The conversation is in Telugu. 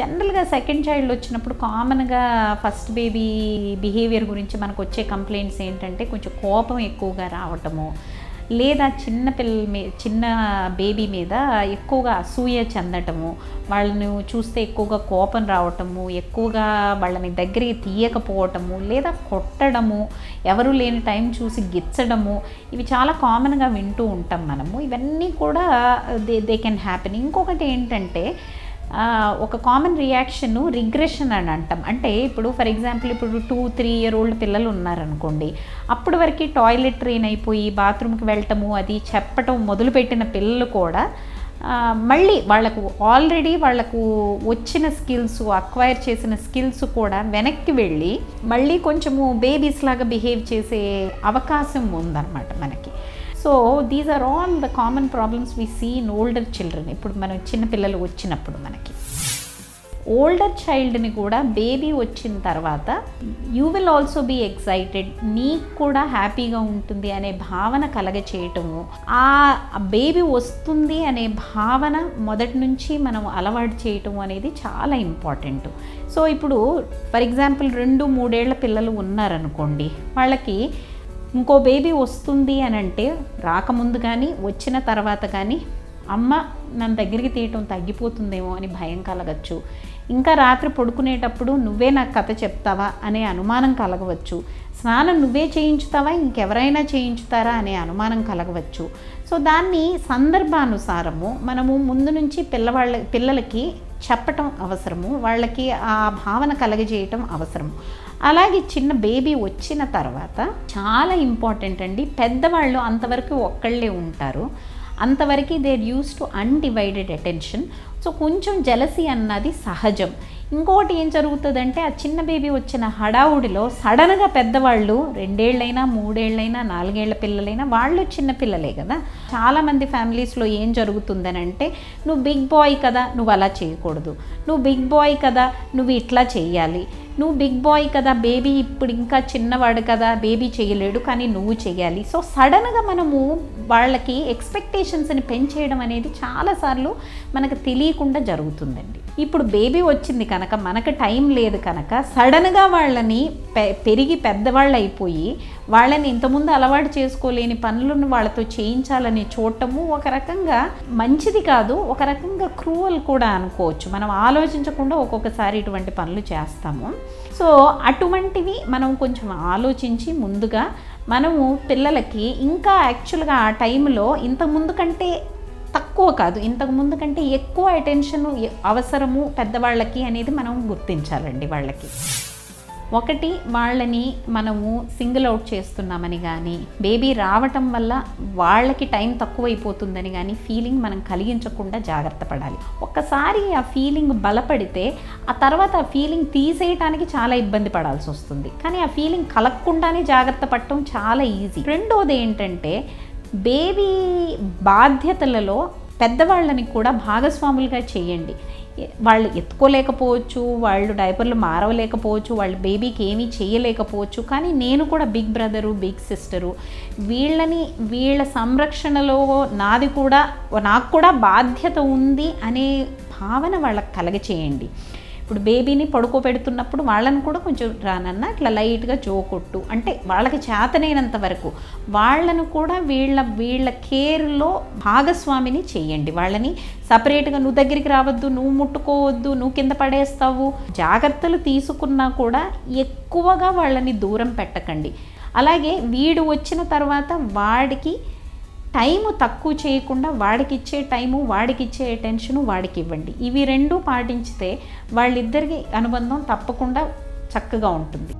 జనరల్గా సెకండ్ చైల్డ్ వచ్చినప్పుడు కామన్గా ఫస్ట్ బేబీ బిహేవియర్ గురించి మనకు వచ్చే కంప్లైంట్స్ ఏంటంటే కొంచెం కోపం ఎక్కువగా రావటము, లేదా చిన్న బేబీ మీద ఎక్కువగా అసూయ చెందటము, వాళ్ళని చూస్తే ఎక్కువగా కోపం రావటము, ఎక్కువగా వాళ్ళని దగ్గరికి తీయకపోవటము, లేదా కొట్టడము, ఎవరు లేని టైం చూసి గిచ్చడము, ఇవి చాలా కామన్గా వింటూ ఉంటాం మనము. ఇవన్నీ కూడా దే కెన్ హ్యాపెన్. ఇంకొకటి ఏంటంటే ఒక కామన్ రియాక్షన్ రిగ్రెషన్ అని అంటాం. అంటే ఇప్పుడు ఫర్ ఎగ్జాంపుల్ ఇప్పుడు 2-3 year old పిల్లలు ఉన్నారనుకోండి, అప్పటి వరకు టాయిలెట్ ట్రైన్ అయిపోయి బాత్రూమ్కి వెళ్ళటము అది చెప్పటం మొదలుపెట్టిన పిల్లలు కూడా మళ్ళీ ఆల్రెడీ వాళ్ళకు వచ్చిన స్కిల్స్, అక్వైర్ చేసిన స్కిల్స్ కూడా వెనక్కి వెళ్ళి మళ్ళీ కొంచెము బేబీస్ లాగా బిహేవ్ చేసే అవకాశం ఉందన్నమాట మనకి. So these are all the common problems we see in older children. ఇప్పుడు మనం చిన్నపిల్లలు వచ్చినప్పుడు మనకి ఓల్డర్ చైల్డ్ని కూడా బేబీ వచ్చిన తర్వాత you will also be excited, నీకు కూడా హ్యాపీగా ఉంటుంది అనే భావన కలగచేయటము, ఆ బేబీ వస్తుంది అనే భావన మొదటి నుంచి మనం అలవాటు చేయటం అనేది చాలా ఇంపార్టెంట్. సో ఇప్పుడు ఫర్ ఎగ్జాంపుల్ 2-3 ఏళ్ల పిల్లలు ఉన్నారనుకోండి, వాళ్ళకి ఇంకో బేబీ వస్తుంది అని అంటే రాకముందు కానీ వచ్చిన తర్వాత కానీ అమ్మ నన్ను దగ్గరికి తీయటం తగ్గిపోతుందేమో అని భయం కలగచ్చు. ఇంకా రాత్రి పడుకునేటప్పుడు నువ్వే నాకు కథ చెప్తావా అనే అనుమానం కలగవచ్చు. స్నానం నువ్వే చేయించుతావా ఇంకెవరైనా చేయించుతారా అనే అనుమానం కలగవచ్చు. సో దాన్ని సందర్భానుసారము మనము ముందు నుంచి పిల్లలకి చెప్పటం అవసరము, వాళ్ళకి ఆ భావన కలగజేయటం అవసరము. అలాగే చిన్న బేబీ వచ్చిన తర్వాత చాలా ఇంపార్టెంట్ అండి, పెద్దవాళ్ళు అంతవరకు ఒక్కళ్ళే ఉంటారు, అంతవరకు they are used to undivided attention. So కొంచెం జెలసీ అన్నది సహజం. ఇంకోటి ఏం జరుగుతుందంటే ఆ చిన్న బేబీ వచ్చిన హడావుడిలో సడన్గా పెద్దవాళ్ళు 2 ఏళ్ళైనా 3 ఏళ్ళైనా 4 ఏళ్ల పిల్లలైనా వాళ్ళు చిన్న పిల్లలే కదా. చాలామంది ఫ్యామిలీస్లో ఏం జరుగుతుందని అంటే నువ్వు బిగ్ బాయ్ కదా నువ్వు అలా చేయకూడదు, నువ్వు బిగ్ బాయ్ కదా నువ్వు ఇట్లా చేయాలి, నువ్వు బిగ్ బాయ్ కదా బేబీ ఇప్పుడు ఇంకా చిన్నవాడు కదా బేబీ చేయలేడు కానీ నువ్వు చేయాలి. సో సడన్గా మనము వాళ్ళకి ఎక్స్పెక్టేషన్స్ని పెంచేయడం అనేది చాలాసార్లు మనకు తెలియకుండా జరుగుతుందండి. ఇప్పుడు బేబీ వచ్చింది కనుక మనకు టైం లేదు కనుక సడన్గా వాళ్ళని పెరిగి పెద్దవాళ్ళు అయిపోయి వాళ్ళని ఇంతకుముందు అలవాటు చేసుకోలేని పనులను వాళ్ళతో చేయించాలని చూడటము ఒక రకంగా మంచిది కాదు, ఒక రకంగా క్రూవల్ కూడా అనుకోవచ్చు. మనం ఆలోచించకుండా ఒక్కొక్కసారి ఇటువంటి పనులు చేస్తాము. సో అటువంటివి మనం కొంచెం ఆలోచించి ముందుగా మనము పిల్లలకి ఇంకా యాక్చువల్గా ఆ టైంలో ఇంతకుముందు కంటే తక్కువ కాదు, ఇంతకుముందు కంటే ఎక్కువ అటెన్షన్ అవసరము పెద్దవాళ్ళకి అనేది మనం గుర్తించాలండి. వాళ్ళకి ఒకటి వాళ్ళని మనము సింగిల్ అవుట్ చేస్తున్నామని కానీ బేబీ రావటం వల్ల వాళ్ళకి టైం తక్కువైపోతుందని కానీ ఫీలింగ్ మనం కలిగించకుండా జాగ్రత్త పడాలి. ఒక్కసారి ఆ ఫీలింగ్ బలపడితే ఆ తర్వాత ఆ ఫీలింగ్ తీసేయటానికి చాలా ఇబ్బంది పడాల్సి వస్తుంది, కానీ ఆ ఫీలింగ్ కలగకుండానే జాగ్రత్త పడటం చాలా ఈజీ. రెండోది ఏంటంటే బేబీ బాధ్యతలలో పెద్దవాళ్ళని కూడా భాగస్వాములుగా చేయండి. వాళ్ళు ఎత్తుకోలేకపోవచ్చు, వాళ్ళు డైపర్లు మారవలేకపోవచ్చు, వాళ్ళు బేబీకి ఏమీ చేయలేకపోవచ్చు, కానీ నేను కూడా బిగ్ బ్రదరు బిగ్ సిస్టరు, వీళ్ళ సంరక్షణలో నాకు కూడా బాధ్యత ఉంది అనే భావన వాళ్ళకి కలగచేయండి. ఇప్పుడు బేబీని పడుకోబెడుతున్నప్పుడు వాళ్ళని కూడా కొంచెం రానన్నా ఇట్లా లైట్గా జోకొట్టు అంటే వాళ్ళకి చేతనైనంత వరకు వాళ్ళను కూడా వీళ్ళ కేర్లో భాగస్వామిని చేయండి. వాళ్ళని సపరేట్గా నువ్వు దగ్గరికి రావద్దు, నువ్వు ముట్టుకోవద్దు, నువ్వు కింద పడేస్తావు, జాగ్రత్తలు తీసుకున్నా కూడా ఎక్కువగా వాళ్ళని దూరం పెట్టకండి. అలాగే వీడు వచ్చిన తర్వాత వాడికి టైము తక్కువ చేయకుండా వాడికి ఇచ్చే టైము వాడికి ఇచ్చే అటెన్షను వాడికి ఇవ్వండి. ఇవి 2 పాటించితే వాళ్ళిద్దరికి అనుబంధం తప్పకుండా చక్కగా ఉంటుంది.